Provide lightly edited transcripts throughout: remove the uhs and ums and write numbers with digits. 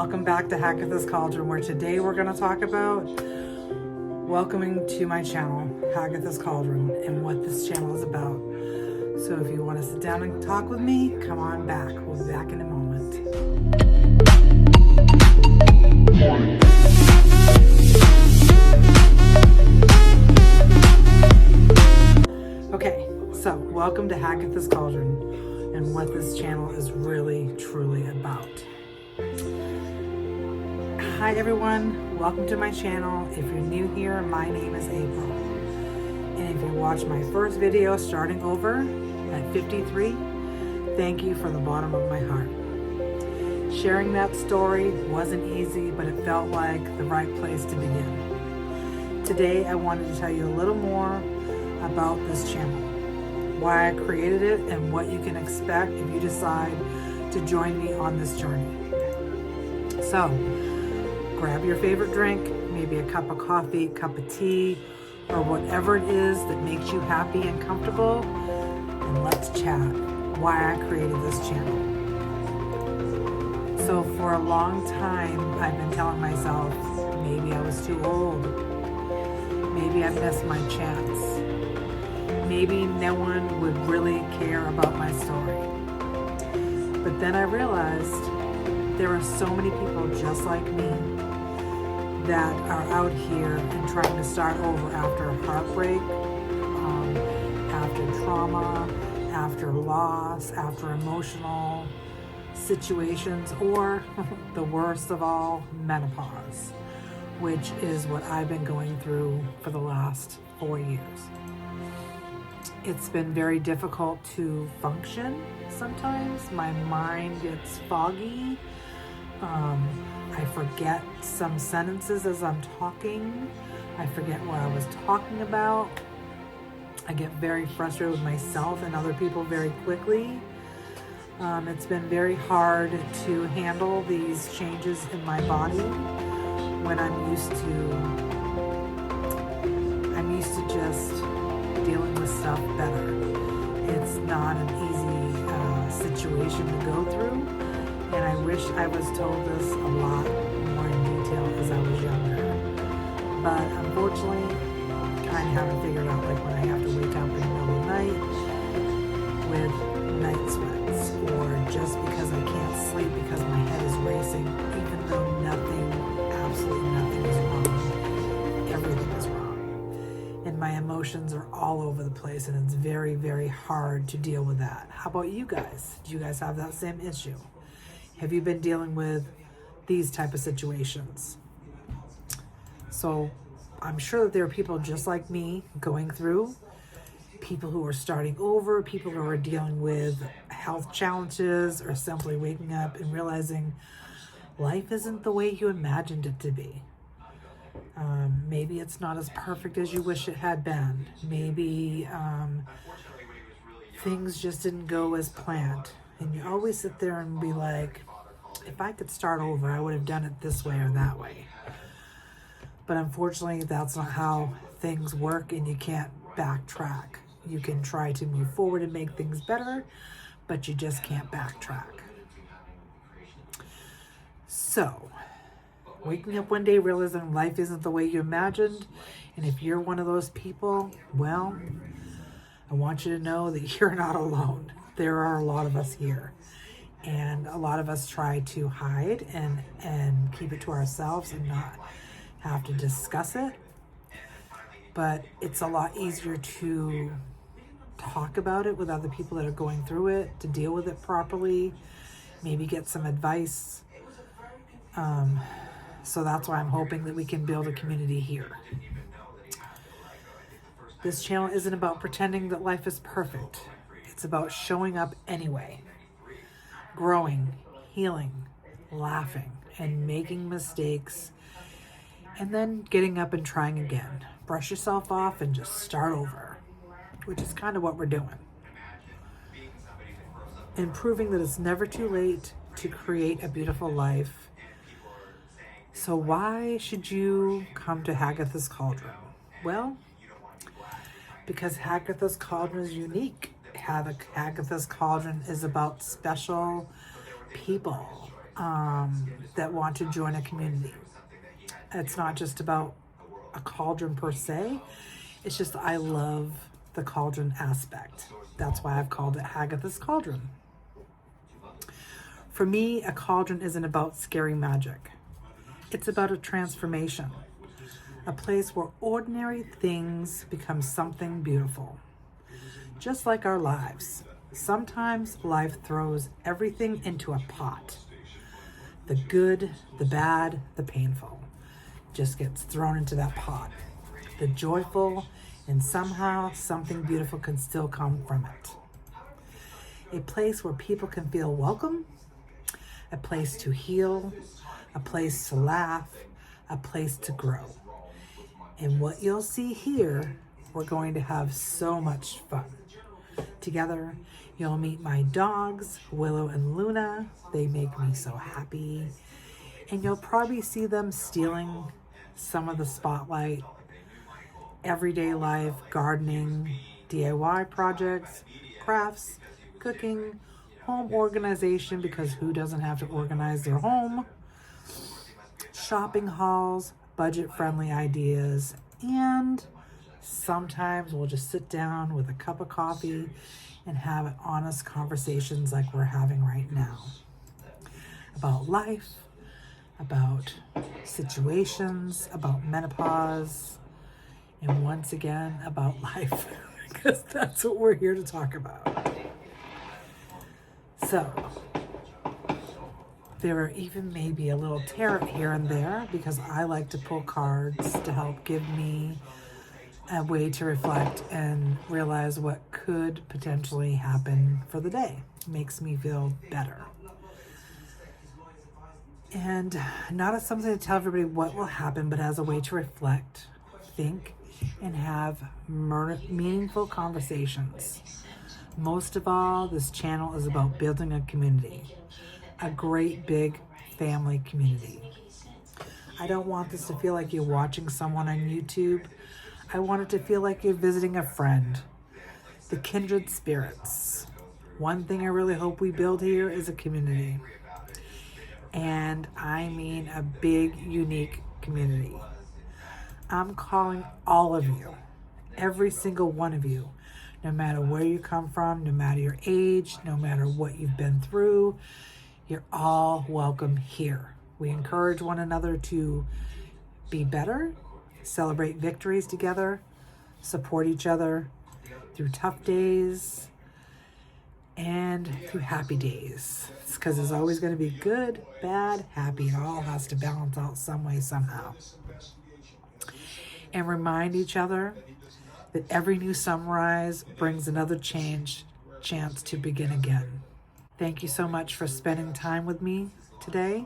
welcome back to Hagatha's Cauldron, where today we're going to talk about welcoming to my channel, Hagatha's Cauldron, and what this channel is about. So if you want to sit down and talk with me, come on back. We'll be back in a moment. Okay, so welcome to Hagatha's Cauldron and what this channel is really, truly about. Hi everyone, welcome to my channel. If you're new here, my name is April. And if you watched my first video starting over at 53, thank you from the bottom of my heart. Sharing that story wasn't easy, but it felt like the right place to begin. Today I wanted to tell you a little more about this channel, why I created it, and what you can expect if you decide to join me on this journey. So, grab your favorite drink, maybe a cup of coffee, cup of tea, or whatever it is that makes you happy and comfortable, and let's chat why I created this channel. So for a long time, I've been telling myself, maybe I was too old. Maybe I missed my chance. Maybe no one would really care about my story. But then I realized there are so many people just like me that are out here and trying to start over after heartbreak, after trauma, after loss, after emotional situations, or the worst of all, menopause, which is what I've been going through for the last 4 years. It's been very difficult to function sometimes. My mind gets foggy. I forget some sentences as I'm talking. I forget what I was talking about. I get very frustrated with myself and other people very quickly. It's been very hard to handle these changes in my body when I'm used to just dealing with stuff better. It's not an easy situation to go through. And I wish I was told this a lot more in detail as I was younger. But unfortunately, I kind of haven't figured out, like when I have to wake up in the middle of the night with night sweats, or just because I can't sleep because my head is racing, even though absolutely nothing is wrong. Everything is wrong. And my emotions are all over the place, and it's very, very hard to deal with that. How about you guys? Do you guys have that same issue? Have you been dealing with these type of situations? So I'm sure that there are people just like me going through, people who are starting over, people who are dealing with health challenges, or simply waking up and realizing life isn't the way you imagined it to be. Maybe it's not as perfect as you wish it had been. Maybe things just didn't go as planned. And you always sit there and be like, if I could start over, I would have done it this way or that way. But unfortunately, that's not how things work, and you can't backtrack. You can try to move forward and make things better, but you just can't backtrack. So, waking up one day realizing life isn't the way you imagined, and if you're one of those people, well, I want you to know that you're not alone. There are a lot of us here, and a lot of us try to hide and keep it to ourselves and not have to discuss it. But it's a lot easier to talk about it with other people that are going through it, to deal with it properly, maybe get some advice. So that's why I'm hoping that we can build a community here. This channel isn't about pretending that life is perfect. It's about showing up anyway, growing, healing, laughing, and making mistakes, and then getting up and trying again. Brush yourself off and just start over, which is kind of what we're doing. And proving that it's never too late to create a beautiful life. So why should you come to Hagatha's Cauldron? Well, because Hagatha's Cauldron is unique. Hagatha's Cauldron is about special people, that want to join a community. It's not just about a cauldron per se. It's just I love the cauldron aspect. That's why I've called it Hagatha's Cauldron. For me, a cauldron isn't about scary magic. It's about a transformation, a place where ordinary things become something beautiful. Just like our lives, sometimes life throws everything into a pot. The good, the bad, the painful just gets thrown into that pot. The joyful, and somehow something beautiful can still come from it. A place where people can feel welcome, a place to heal, a place to laugh, a place to grow. And what you'll see here, we're going to have so much fun. Together, you'll meet my dogs, Willow and Luna. They make me so happy. And you'll probably see them stealing some of the spotlight. Everyday life, gardening, DIY projects, crafts, cooking, home organization, because who doesn't have to organize their home, shopping hauls, budget-friendly ideas, and sometimes we'll just sit down with a cup of coffee and have honest conversations like we're having right now. About life, about situations, about menopause, and once again, about life, because that's what we're here to talk about. So, there are even maybe a little tarot here and there, because I like to pull cards to help give me a way to reflect and realize what could potentially happen for the day. Makes me feel better. And not as something to tell everybody what will happen, but as a way to reflect, think, and have meaningful conversations. Most of all, this channel is about building a community, a great big family community. I don't want this to feel like you're watching someone on YouTube. I want it to feel like you're visiting a friend. The kindred spirits. One thing I really hope we build here is a community. And I mean a big, unique community. I'm calling all of you, every single one of you, no matter where you come from, no matter your age, no matter what you've been through, you're all welcome here. We encourage one another to be better, celebrate victories together, support each other through tough days and through happy days. It's because there's always going to be good, bad, happy. It all has to balance out some way, somehow. And remind each other that every new sunrise brings another chance to begin again. Thank you so much for spending time with me today.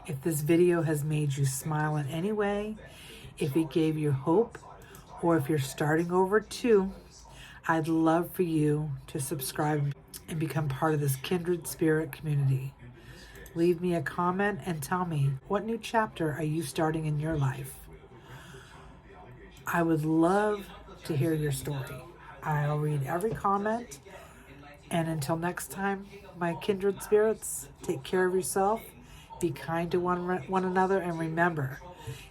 If this video has made you smile in any way, if it gave you hope, or if you're starting over too, I'd love for you to subscribe and become part of this kindred spirit community. Leave me a comment and tell me, what new chapter are you starting in your life? I would love to hear your story. I'll read every comment. And until next time, my kindred spirits, take care of yourself, be kind to one another, and remember,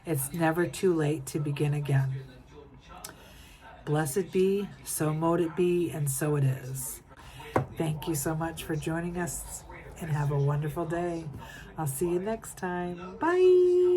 it's never too late to begin again. Blessed be, so mote it be, and so it is. Thank you so much for joining us, and have a wonderful day. I'll see you next time. Bye.